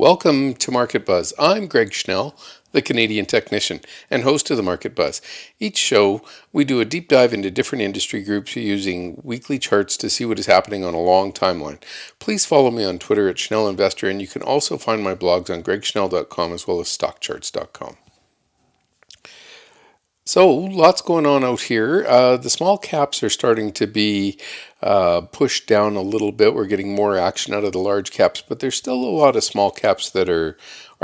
Welcome to Market Buzz. I'm Greg Schnell, the Canadian technician and host of the Market Buzz. Each show, we do a deep dive into different industry groups using weekly charts to see what is happening on a long timeline. Please follow me on Twitter at Schnell Investor, and you can also find my blogs on gregschnell.com as well as StockCharts.com. So, lots going on out here. The small caps are starting to be pushed down a little bit. We're getting more action out of the large caps, but there's still a lot of small caps that are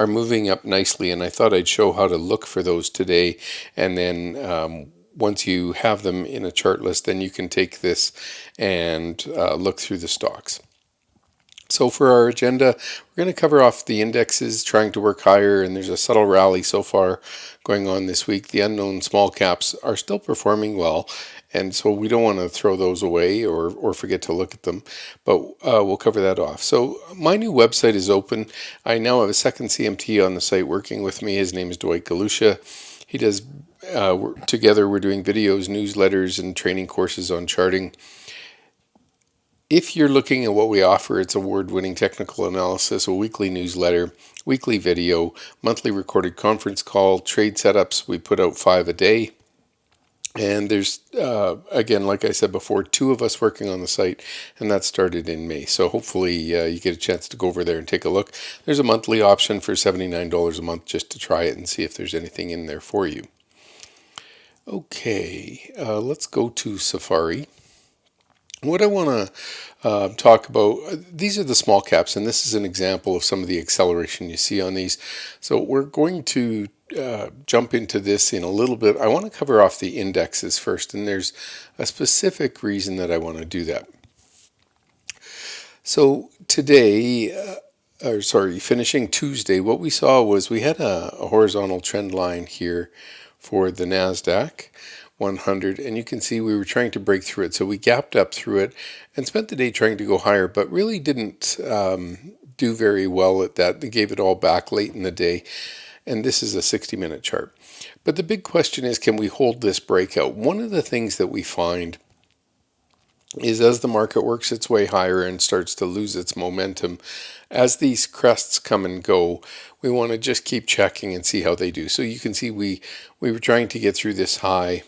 moving up nicely, and I thought I'd show how to look for those today. And then once you have them in a chart list, then you can take this and look through the stocks. So for our agenda, we're going to cover off the indexes trying to work higher, and there's a subtle rally so far going on this week. The unknown small caps are still performing well, and so we don't want to throw those away or forget to look at them, but we'll cover that off. So my new website is open. I now have a second CMT on the site working with me. His name is Dwight Galusha. He does, together we're doing videos, newsletters, and training courses on charting. If you're looking at what we offer, it's award-winning technical analysis, a weekly newsletter, weekly video, monthly recorded conference call, trade setups. We put out 5 a day. And there's, again, like I said before, 2 of us working on the site, and that started in May. So hopefully you get a chance to go over there and take a look. There's a monthly option for $79 a month just to try it and see if there's anything in there for you. Okay, let's go to Safari. What I want to talk about, these are the small caps, and this is an example of some of the acceleration you see on these. So we're going to jump into this in a little bit. I want to cover off the indexes first, and there's a specific reason that I want to do that. So today, finishing Tuesday, what we saw was we had a horizontal trend line here for the NASDAQ 100, and you can see we were trying to break through it. So we gapped up through it and spent the day trying to go higher, but really didn't do very well at that. They gave it all back late in the day, and this is a 60-minute chart. But the big question is, can we hold this breakout? One of the things that we find is as the market works its way higher and starts to lose its momentum, as these crests come and go, we want to just keep checking and see how they do. So you can see we were trying to get through this high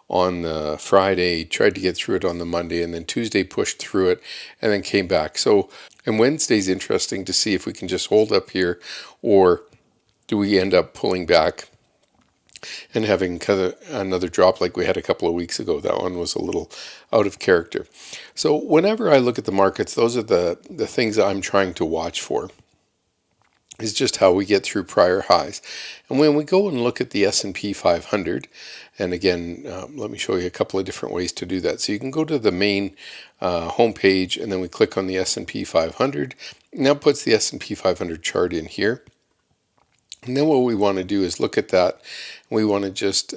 on Friday, tried to get through it on the Monday, and then Tuesday pushed through it and then came back. So, and Wednesday's interesting to see if we can just hold up here, or do we end up pulling back and having another drop like we had a couple of weeks ago. That one was a little out of character. So whenever I look at the markets, those are the things that I'm trying to watch for, is just how we get through prior highs. And when we go and look at the S&P 500, and again, let me show you a couple of different ways to do that. So you can go to the main homepage, and then we click on the S&P 500. And that puts the S&P 500 chart in here. And then what we want to do is look at that. We want to just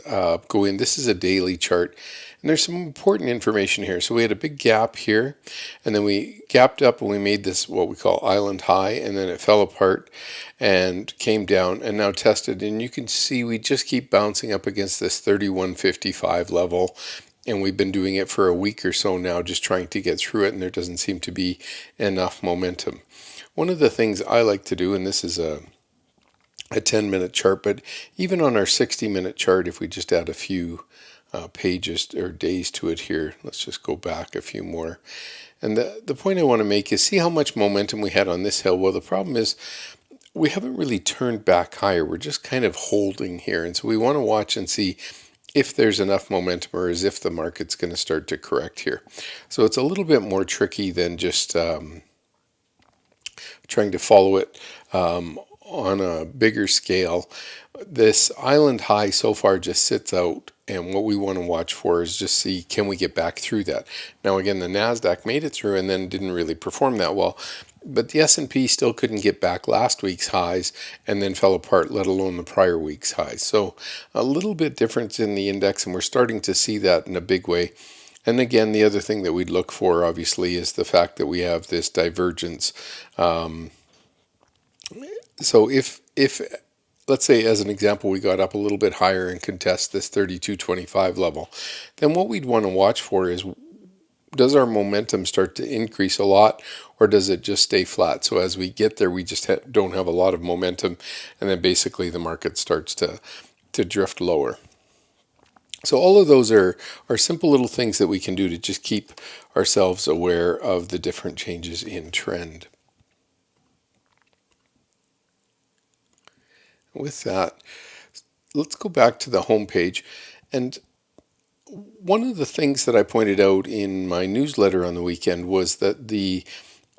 go in. This is a daily chart. And there's some important information here. So we had a big gap here, and then we gapped up and we made this what we call island high, and then it fell apart and came down and now tested. And you can see we just keep bouncing up against this 3155 level. And we've been doing it for a week or so now, just trying to get through it, and there doesn't seem to be enough momentum. One of the things I like to do, and this is a 10-minute chart, but even on our 60-minute chart, if we just add a few pages or days to it here, let's just go back a few more. And the point I want to make is see how much momentum we had on this hill. Well, the problem is we haven't really turned back higher. We're just kind of holding here. And so we want to watch and see if there's enough momentum, or as if the market's going to start to correct here. So it's a little bit more tricky than just trying to follow it on a bigger scale. This island high so far just sits out, and what we want to watch for is just see, can we get back through that? Now again, the NASDAQ made it through and then didn't really perform that well, but the S&P still couldn't get back last week's highs and then fell apart, let alone the prior week's highs. So a little bit difference in the index, and we're starting to see that in a big way. And again, the other thing that we'd look for, obviously, is the fact that we have this divergence. So if let's say, as an example, we got up a little bit higher and contest this 3225 level, then what we'd want to watch for is does our momentum start to increase a lot, or does it just stay flat? So as we get there, we just don't have a lot of momentum, and then basically the market starts to drift lower. So all of those are simple little things that we can do to just keep ourselves aware of the different changes in trend. With that, let's go back to the home page. And one of the things that I pointed out in my newsletter on the weekend was that the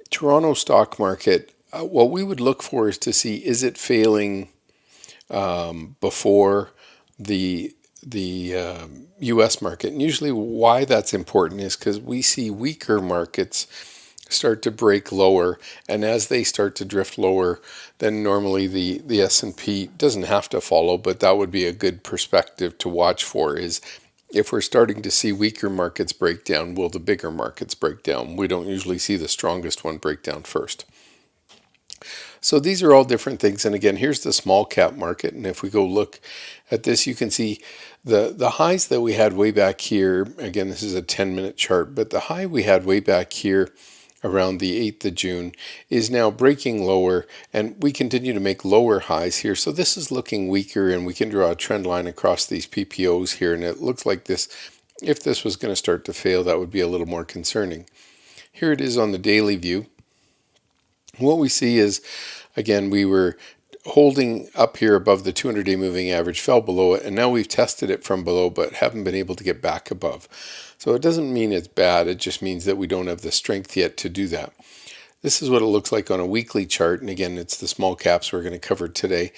Toronto stock market, what we would look for is to see, is it failing before the U.S. market? And usually why that's important is because we see weaker markets start to break lower, and as they start to drift lower, then normally the S&P doesn't have to follow, but that would be a good perspective to watch for, is if we're starting to see weaker markets break down, will the bigger markets break down? We don't usually see the strongest one break down first. So these are all different things. And again, here's the small cap market. And if we go look at this, you can see the highs that we had way back here. Again, this is a 10-minute chart, but the high we had way back here around the 8th of June is now breaking lower, and we continue to make lower highs here. So this is looking weaker, and we can draw a trend line across these PPOs here, and it looks like this, if this was going to start to fail, that would be a little more concerning. Here it is on the daily view. What we see is, again, we were holding up here above the 200-day moving average, fell below it, and now we've tested it from below but haven't been able to get back above. So it doesn't mean it's bad, it just means that we don't have the strength yet to do that. This is what it looks like on a weekly chart, and again, it's the small caps we're going to cover today.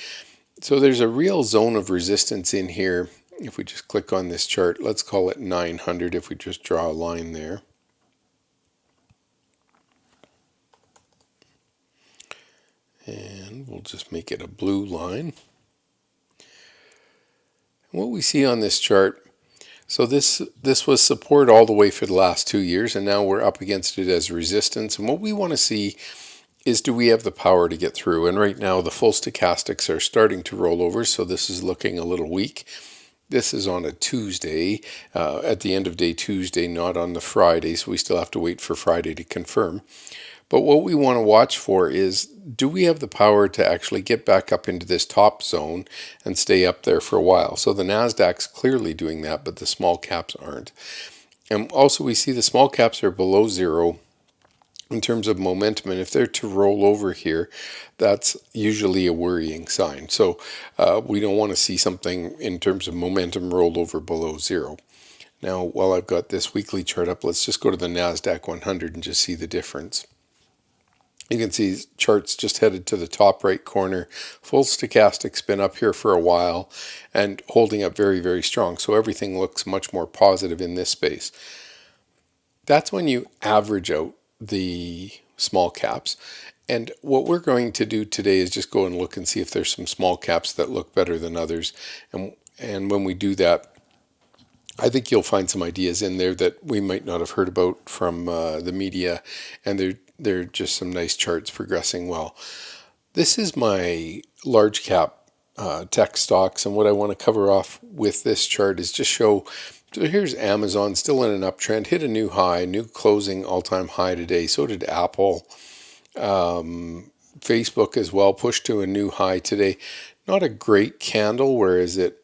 So there's a real zone of resistance in here. If we just click on this chart, let's call it 900 if we just draw a line there. And we'll just make it a blue line. And what we see on this chart, so this was support all the way for the last 2 years, and now we're up against it as resistance. And what we want to see is, do we have the power to get through? And right now the full stochastics are starting to roll over, so this is looking a little weak. This is on a Tuesday, at the end of day Tuesday, not on the Friday, so we still have to wait for Friday to confirm. But what we want to watch for is, do we have the power to actually get back up into this top zone and stay up there for a while? So the NASDAQ's clearly doing that, but the small caps aren't. And also we see the small caps are below zero in terms of momentum, and if they're to roll over here, that's usually a worrying sign. So we don't want to see something in terms of momentum roll over below zero. Now, while I've got this weekly chart up, let's just go to the NASDAQ 100 and just see the difference. You can see charts just headed to the top right corner. Full stochastic's been up here for a while and holding up very, very strong. So everything looks much more positive in this space. That's when you average out the small caps. And what we're going to do today is just go and look and see if there's some small caps that look better than others. And when we do that, I think you'll find some ideas in there that we might not have heard about from the media, and they're just some nice charts progressing well. This is my large cap tech stocks, and what I want to cover off with this chart is just show, so here's Amazon still in an uptrend, hit a new high, new closing all-time high today. So did Apple. Facebook as well pushed to a new high today. Not a great candle, whereas it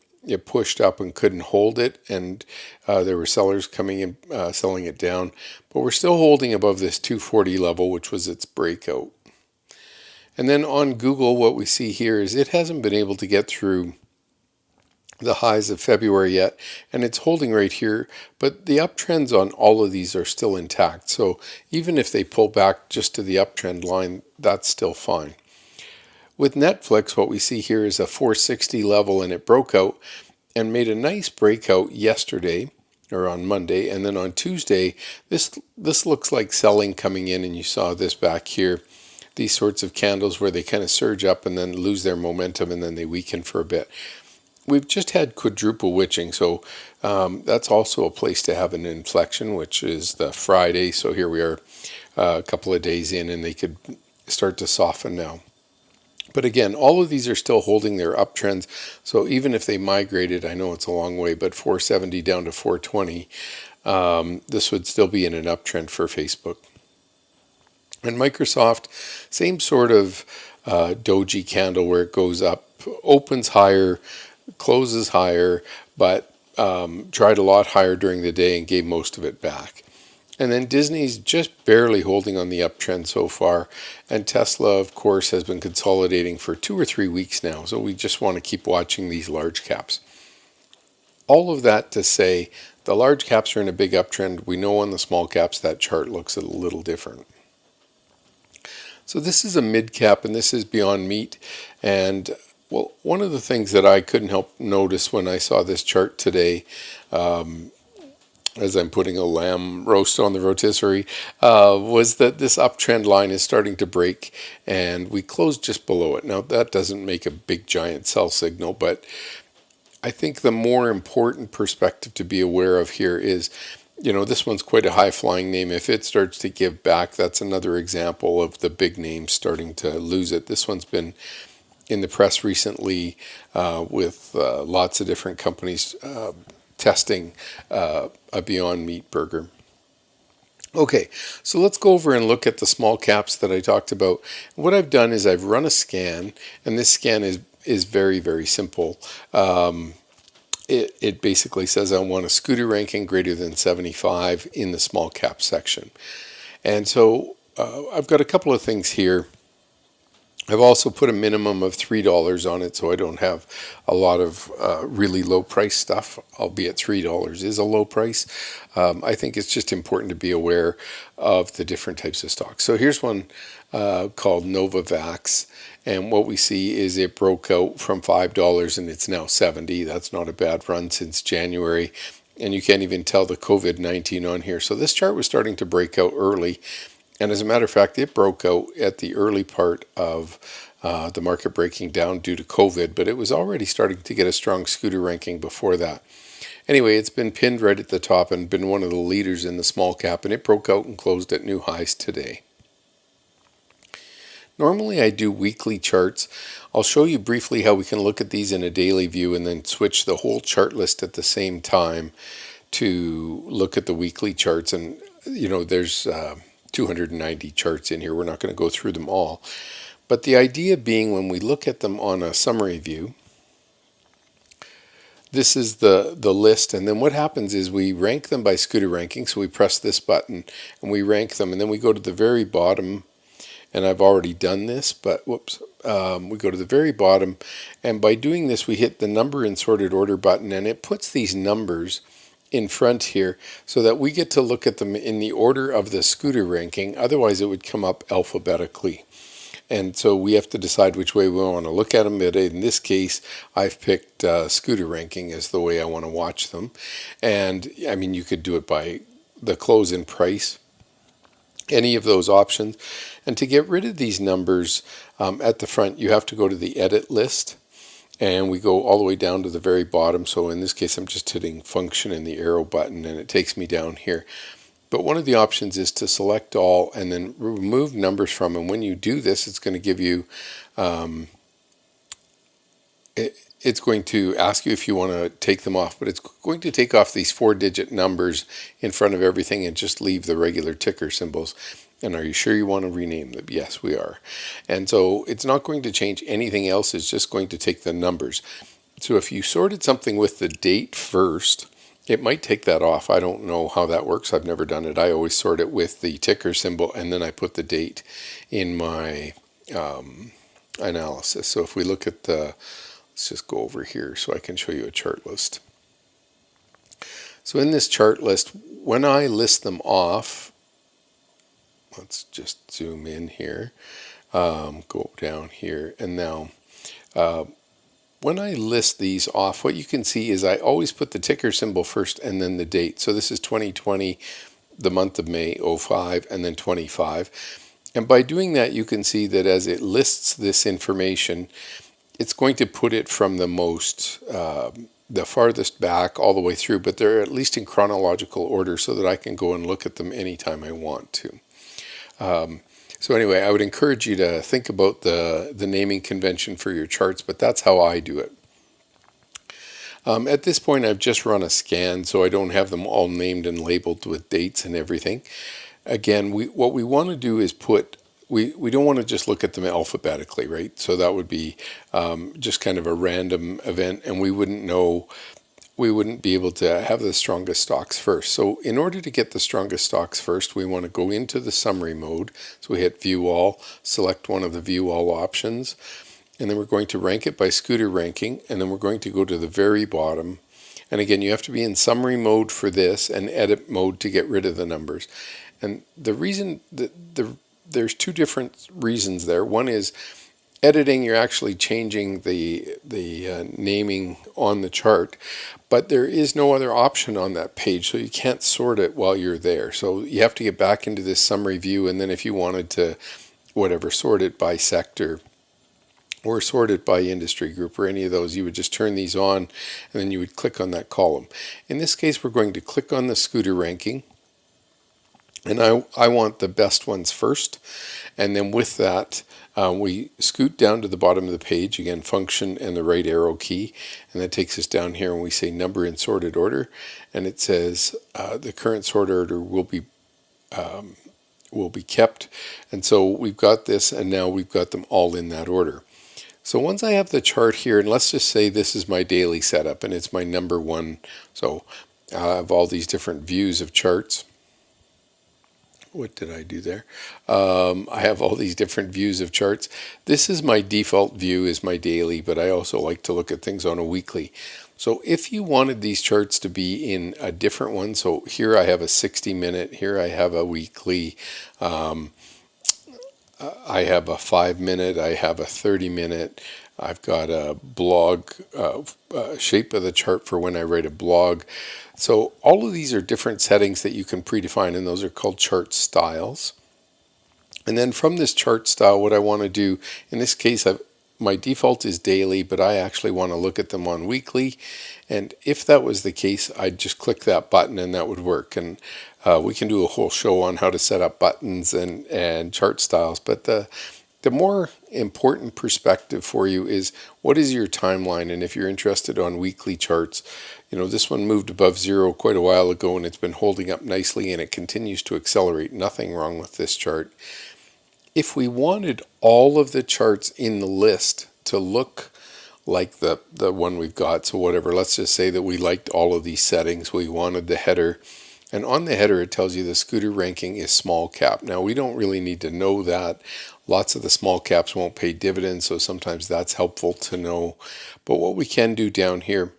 pushed up and couldn't hold it, and there were sellers coming in selling it down, but we're still holding above this 240 level, which was its breakout. And then on Google, what we see here is it hasn't been able to get through the highs of February yet, and it's holding right here, but the uptrends on all of these are still intact. So even if they pull back just to the uptrend line, that's still fine. With Netflix, what we see here is a 460 level, and it broke out and made a nice breakout yesterday, or on Monday, and then on Tuesday, this looks like selling coming in, and you saw this back here, these sorts of candles where they kind of surge up and then lose their momentum, and then they weaken for a bit. We've just had quadruple witching, so that's also a place to have an inflection, which is the Friday. So here we are a couple of days in, and they could start to soften now. But again, all of these are still holding their uptrends. So even if they migrated, I know it's a long way, but 470 down to 420, this would still be in an uptrend for Facebook. And Microsoft, same sort of doji candle where it goes up, opens higher, closes higher, but tried a lot higher during the day and gave most of it back. And then Disney's just barely holding on the uptrend so far. And Tesla, of course, has been consolidating for 2 or 3 weeks now. So we just want to keep watching these large caps. All of that to say, the large caps are in a big uptrend. We know on the small caps that chart looks a little different. So this is a mid cap, and this is Beyond Meat. And well, one of the things that I couldn't help notice when I saw this chart today, as I'm putting a lamb roast on the rotisserie, was that this uptrend line is starting to break, and we closed just below it. Now, that doesn't make a big giant sell signal, but I think the more important perspective to be aware of here is, this one's quite a high-flying name. If it starts to give back, that's another example of the big names starting to lose it. This one's been in the press recently with lots of different companies testing a Beyond Meat burger. Okay, so let's go over and look at the small caps that I talked about. What I've done is I've run a scan, and this scan is very, very simple. It basically says I want a scooter ranking greater than 75 in the small cap section. And so I've got a couple of things here. I've also put a minimum of $3 on it, so I don't have a lot of really low price stuff, albeit $3 is a low price. I think it's just important to be aware of the different types of stocks. So here's one called Novavax, and what we see is it broke out from $5 and it's now $70. That's not a bad run since January, and you can't even tell the COVID-19 on here. So this chart was starting to break out early. And as a matter of fact, it broke out at the early part of the market breaking down due to COVID, but it was already starting to get a strong scooter ranking before that. Anyway, it's been pinned right at the top and been one of the leaders in the small cap, and it broke out and closed at new highs today. Normally I do weekly charts. I'll show you briefly how we can look at these in a daily view and then switch the whole chart list at the same time to look at the weekly charts. And, there's 290 charts in here. We're not going to go through them all. But the idea being, when we look at them on a summary view, this is the list, and then what happens is we rank them by scooter ranking. So we press this button and we rank them, and then we go to the very bottom, and I've already done this, but we go to the very bottom, and by doing this we hit the number in sorted order button, and it puts these numbers in front here so that we get to look at them in the order of the scooter ranking. Otherwise it would come up alphabetically, and so we have to decide which way we want to look at them. But in this case I've picked scooter ranking as the way I want to watch them. And I mean, you could do it by the close in price, any of those options. And to get rid of these numbers at the front, you have to go to the edit list, and we go all the way down to the very bottom. So in this case, I'm just hitting function and the arrow button, and it takes me down here. But one of the options is to select all and then remove numbers from. And when you do this, it's going to give you, it's going to ask you if you want to take them off. But it's going to take off these 4-digit numbers in front of everything and just leave the regular ticker symbols. And are you sure you want to rename them? Yes, we are. And so it's not going to change anything else. It's just going to take the numbers. So if you sorted something with the date first, it might take that off. I don't know how that works. I've never done it. I always sort it with the ticker symbol, and then I put the date in my analysis. So if we look at let's just go over here so I can show you a chart list. So in this chart list, when I list them off, let's just zoom in here, go down here, and now when I list these off, what you can see is I always put the ticker symbol first and then the date. So this is 2020, the month of May, 05, and then 25. And by doing that, you can see that as it lists this information, it's going to put it from the farthest back all the way through, but they're at least in chronological order so that I can go and look at them anytime I want to. So anyway, I would encourage you to think about the naming convention for your charts, but that's how I do it. At this point, I've just run a scan, so I don't have them all named and labeled with dates and everything. Again, what we want to do is we don't want to just look at them alphabetically, right? So that would be just kind of a random event, and we wouldn't be able to have the strongest stocks first. So in order to get the strongest stocks first, we want to go into the summary mode. So we hit View All, select one of the View All options, and then we're going to rank it by scooter ranking, and then we're going to go to the very bottom. And again, you have to be in summary mode for this and edit mode to get rid of the numbers. And the reason that there's two different reasons there. One is editing, you're actually changing the naming on the chart, but there is no other option on that page, so you can't sort it while you're there. So you have to get back into this summary view, and then if you wanted to sort it by sector or sort it by industry group or any of those, you would just turn these on, and then you would click on that column. In this case, we're going to click on the scooter ranking, and I want the best ones first, and then with that, we scoot down to the bottom of the page, again, function and the right arrow key, and that takes us down here, and we say number in sorted order, and it says the current sort order will be kept. And so we've got this, and now we've got them all in that order. So once I have the chart here, and let's just say this is my daily setup, and it's my number one, so I have all these different views of charts. What did I do there? I have all these different views of charts. This is my default view, is my daily, but I also like to look at things on a weekly. So if you wanted these charts to be in a different one, so here I have a 60-minute, here I have a weekly, I have a 5-minute, I have a 30-minute, I've got a blog, shape of the chart for when I write a blog. So all of these are different settings that you can predefine, and those are called chart styles. And then from this chart style, what I want to do, in this case, my default is daily, but I actually want to look at them on weekly. And if that was the case, I'd just click that button and that would work. And we can do a whole show on how to set up buttons and chart styles. But the more important perspective for you is, what is your timeline? And if you're interested on weekly charts, this one moved above zero quite a while ago, and it's been holding up nicely, and it continues to accelerate. Nothing wrong with this chart. If we wanted all of the charts in the list to look like the one we've got, so whatever, let's just say that we liked all of these settings. We wanted the header, and on the header it tells you the scooter ranking is small cap. Now we don't really need to know that. Lots of the small caps won't pay dividends, so sometimes that's helpful to know. But what we can do down here,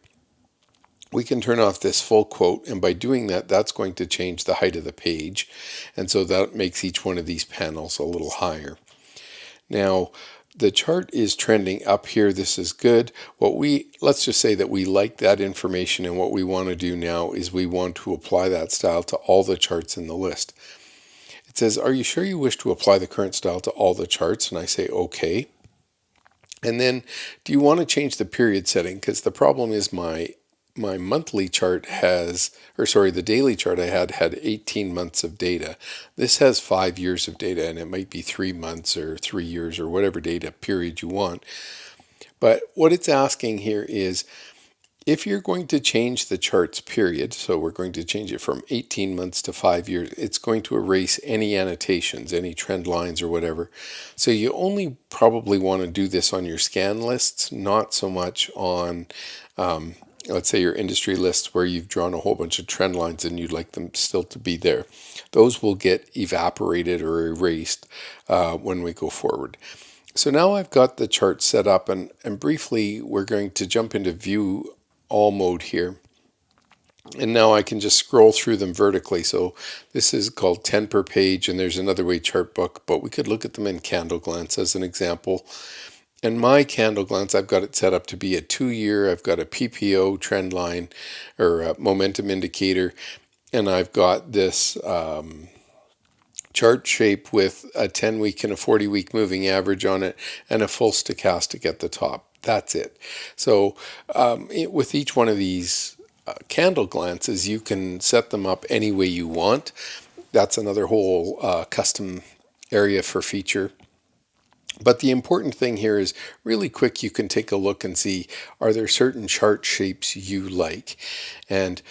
we can turn off this full quote, and by doing that, that's going to change the height of the page, and so that makes each one of these panels a little higher. Now, the chart is trending up here. This is good. Let's just say that we like that information, and what we want to do now is we want to apply that style to all the charts in the list. It says, are you sure you wish to apply the current style to all the charts? And I say, okay. And then, do you want to change the period setting? Because the problem is my monthly chart the daily chart I had 18 months of data. This has 5 years of data, and it might be 3 months or 3 years or whatever data period you want. But what it's asking here is, if you're going to change the chart's period, so we're going to change it from 18 months to 5 years, it's going to erase any annotations, any trend lines or whatever. So you only probably want to do this on your scan lists, not so much on let's say your industry lists where you've drawn a whole bunch of trend lines and you'd like them still to be there. Those will get evaporated or erased when we go forward. So now I've got the chart set up, and briefly we're going to jump into view all mode here. And now I can just scroll through them vertically. So this is called 10 per page, and there's another way chart book, but we could look at them in candle glance as an example. And my candle glance, I've got it set up to be a 2-year. I've got a PPO trend line or a momentum indicator, and I've got this chart shape with a 10-week and a 40-week moving average on it and a full stochastic at the top. That's it. So with each one of these candle glances, you can set them up any way you want. That's another whole custom area for feature. But the important thing here is really quick, you can take a look and see, are there certain chart shapes you like? And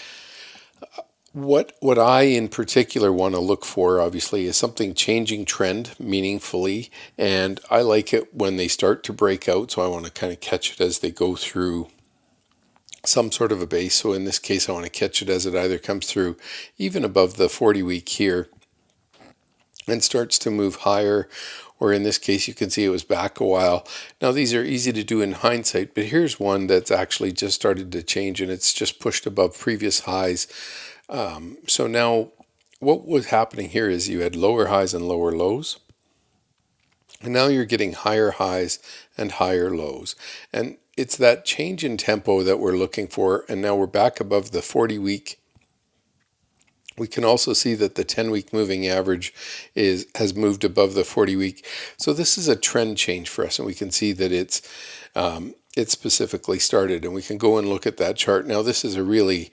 what I in particular want to look for, obviously, is something changing trend meaningfully. And I like it when they start to break out. So I want to kind of catch it as they go through some sort of a base. So in this case, I want to catch it as it either comes through even above the 40-week here and starts to move higher, or in this case you can see it was back a while. Now these are easy to do in hindsight, but here's one that's actually just started to change and it's just pushed above previous highs. So now what was happening here is you had lower highs and lower lows, and now you're getting higher highs and higher lows. And it's that change in tempo that we're looking for, and now we're back above the 40-week. We can also see that the 10-week moving average has moved above the 40-week. So this is a trend change for us, and we can see that it's specifically started. And we can go and look at that chart. Now this is a really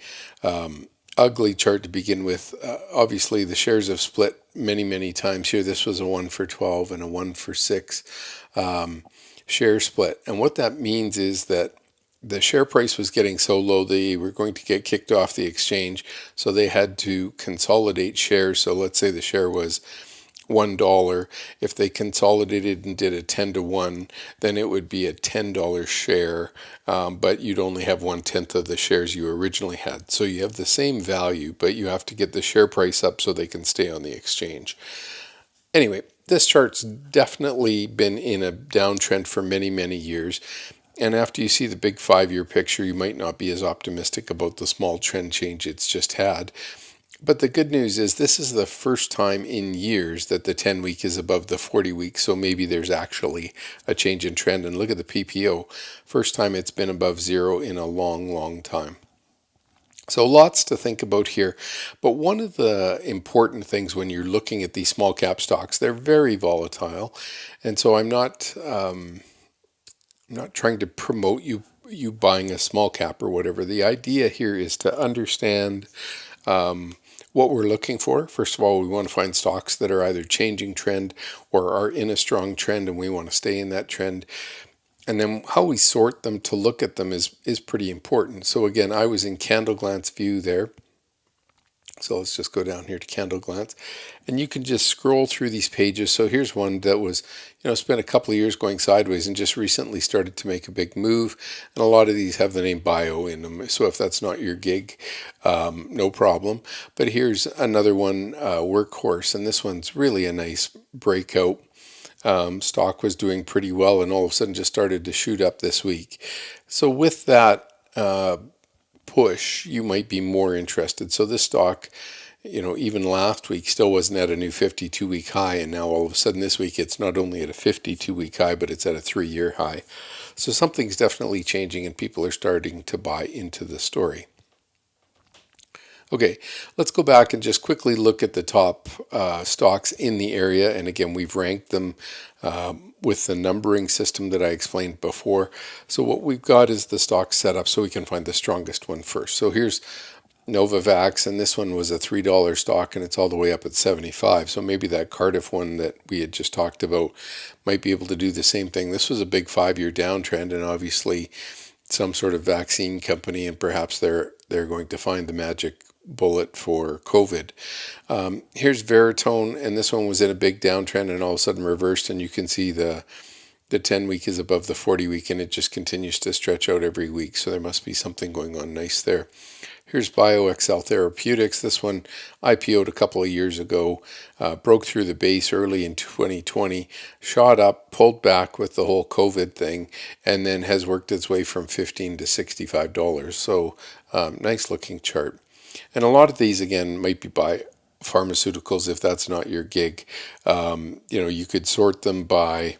ugly chart to begin with. Obviously, the shares have split many times here. This was a 1 for 12 and a 1 for 6 share split. And what that means is that the share price was getting so low they were going to get kicked off the exchange, so they had to consolidate shares. So let's say the share was $1. If they consolidated and did a 10-to-1, then it would be a $10 share, but you'd only have 1/10 of the shares you originally had. So you have the same value, but you have to get the share price up so they can stay on the exchange. Anyway, this chart's definitely been in a downtrend for many years. And after you see the big 5-year picture, you might not be as optimistic about the small trend change it's just had. But the good news is this is the first time in years that the 10-week is above the 40-week, so maybe there's actually a change in trend. And look at the PPO. First time it's been above zero in a long time. So lots to think about here. But one of the important things when you're looking at these small cap stocks, they're very volatile. And so I'm not trying to promote you buying a small cap or whatever. The idea here is to understand what we're looking for. First of all, we want to find stocks that are either changing trend or are in a strong trend, and we want to stay in that trend. And then how we sort them to look at them is pretty important. So again, I was in candle glance view there. So let's just go down here to candle glance, and you can just scroll through these pages. So here's one that was, spent a couple of years going sideways and just recently started to make a big move. And a lot of these have the name bio in them. So if that's not your gig, no problem. But here's another one, workhorse, and this one's really a nice breakout. Stock was doing pretty well and all of a sudden just started to shoot up this week. So with that push, you might be more interested. So this stock, even last week still wasn't at a new 52-week high, and now all of a sudden this week it's not only at a 52-week high, but it's at a 3-year high. So something's definitely changing and people are starting to buy into the story. Okay, let's go back and just quickly look at the top stocks in the area. And again, we've ranked them with the numbering system that I explained before. So what we've got is the stock setup so we can find the strongest one first. So here's Novavax, and this one was a $3 stock and it's all the way up at 75. So maybe that Cardiff one that we had just talked about might be able to do the same thing. This was a big 5-year downtrend, and obviously some sort of vaccine company, and perhaps they're going to find the magic bullet for COVID. Here's Veritone, and this one was in a big downtrend and all of a sudden reversed, and you can see the 10-week is above the 40-week, and it just continues to stretch out every week, so there must be something going on nice there. Here's Excel Therapeutics. This one IPO'd a couple of years ago, broke through the base early in 2020, shot up, pulled back with the whole COVID thing, and then has worked its way from $15 to $65. So nice looking chart. And a lot of these, again, might be by pharmaceuticals if that's not your gig. You could sort them by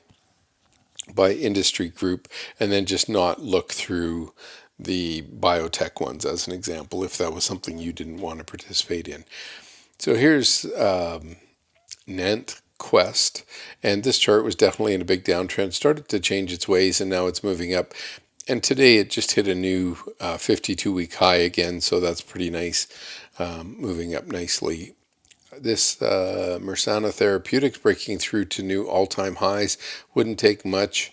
industry group and then just not look through the biotech ones as an example if that was something you didn't want to participate in. So here's Nant Quest, and this chart was definitely in a big downtrend, started to change its ways, and now it's moving up. And today it just hit a new 52-week high again, so that's pretty nice, moving up nicely this Mersana Therapeutics breaking through to new all-time highs. Wouldn't take much,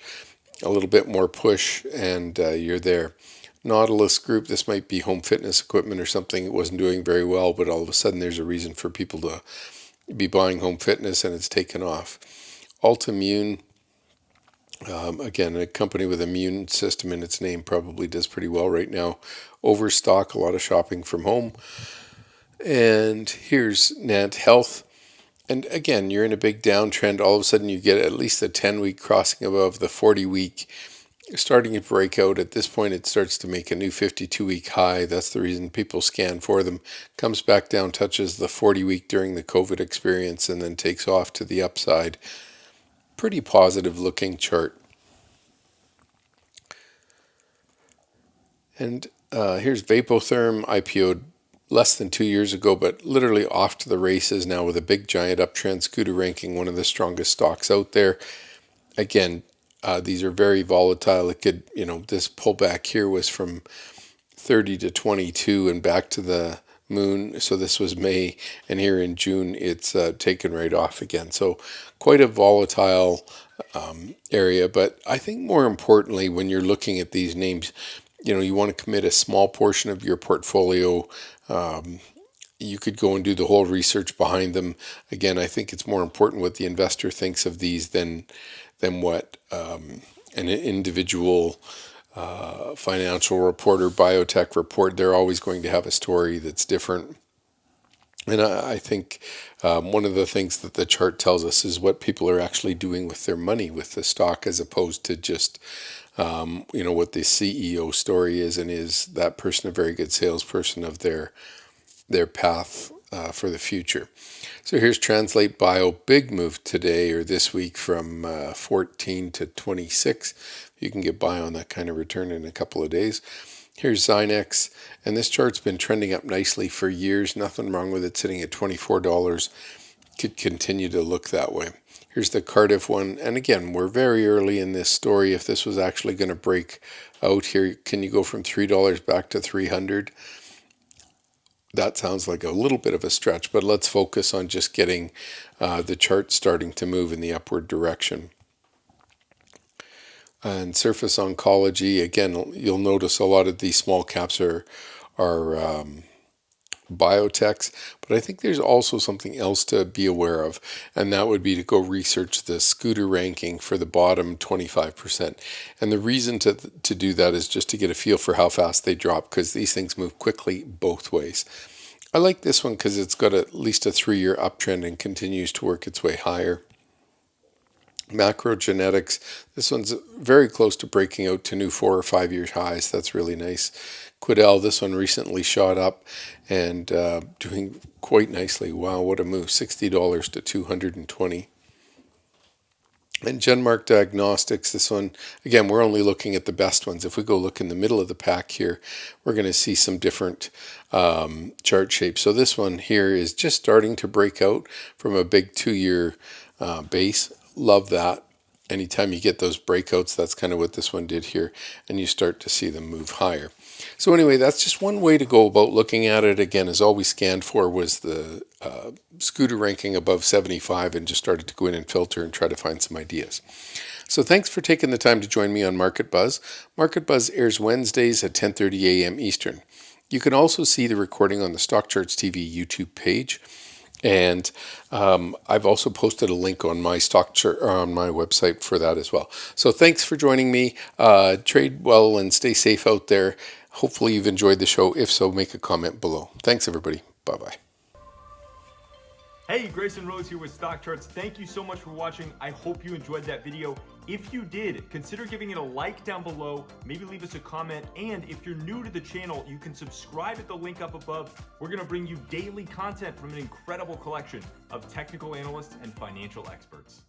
a little bit more push, and you're there. Nautilus Group, this might be home fitness equipment or something. It wasn't doing very well, but all of a sudden there's a reason for people to be buying home fitness, and it's taken off. Altimmune, again, a company with immune system in its name, probably does pretty well right now. Overstock, a lot of shopping from home. And here's Nant Health. And again, you're in a big downtrend. All of a sudden you get at least a 10-week crossing above the 40-week, starting to break out. At this point, it starts to make a new 52-week high. That's the reason people scan for them. Comes back down, touches the 40-week during the COVID experience, and then takes off to the upside. Pretty positive looking chart. And here's Vapotherm, IPO'd less than 2 years ago, but literally off to the races now with a big giant uptrend. Scooter ranking one of the strongest stocks out there. Again, these are very volatile. It could, this pullback here was from 30 to 22 and back to the moon. So this was May, and here in June, it's taken right off again. So quite a volatile area. But I think more importantly, when you're looking at these names, you want to commit a small portion of your portfolio. You could go and do the whole research behind them. Again, I think it's more important what the investor thinks of these than what an individual financial report or biotech report. They're always going to have a story that's different. And I think one of the things that the chart tells us is what people are actually doing with their money with the stock, as opposed to just what the CEO story is, and is that person a very good salesperson of their path for the future. So here's Translate Bio, big move today or this week from 14 to 26. You can get by on that kind of return in a couple of days. Here's Zynex, and this chart's been trending up nicely for years. Nothing wrong with it sitting at $24. Could continue to look that way. Here's the Cardiff one, and again, we're very early in this story. If this was actually going to break out here, can you go from $3 back to $300? That sounds like a little bit of a stretch, but let's focus on just getting the chart starting to move in the upward direction. And Surface Oncology, again, you'll notice a lot of these small caps are biotechs, but I think there's also something else to be aware of, and that would be to go research the Scooter ranking for the bottom 25%. And the reason to do that is just to get a feel for how fast they drop, because these things move quickly both ways. I like this one because it's got at least a 3-year uptrend and continues to work its way higher. Macrogenetics, this one's very close to breaking out to new 4 or 5 year highs. That's really nice. Quidel, this one recently shot up and doing quite nicely. Wow, what a move. $60 to $220. And Genmark Diagnostics, this one, again, we're only looking at the best ones. If we go look in the middle of the pack here, we're going to see some different chart shapes. So this one here is just starting to break out from a big 2-year base. Love that. Anytime you get those breakouts, that's kind of what this one did here, and you start to see them move higher. So anyway, that's just one way to go about looking at it. Again, as all we scanned for was the Scooter ranking above 75, and just started to go in and filter and try to find some ideas. So thanks for taking the time to join me on Market Buzz. Market Buzz airs Wednesdays at 10:30 a.m. Eastern. You can also see the recording on the StockCharts TV YouTube page. And I've also posted a link on my on my website for that as well. So thanks for joining me. Trade well and stay safe out there. Hopefully you've enjoyed the show. If so, make a comment below. Thanks, everybody. Bye-bye. Hey, Grayson Rose here with StockCharts. Thank you so much for watching. I hope you enjoyed that video. If you did, consider giving it a like down below, maybe leave us a comment, and if you're new to the channel, you can subscribe at the link up above. We're gonna bring you daily content from an incredible collection of technical analysts and financial experts.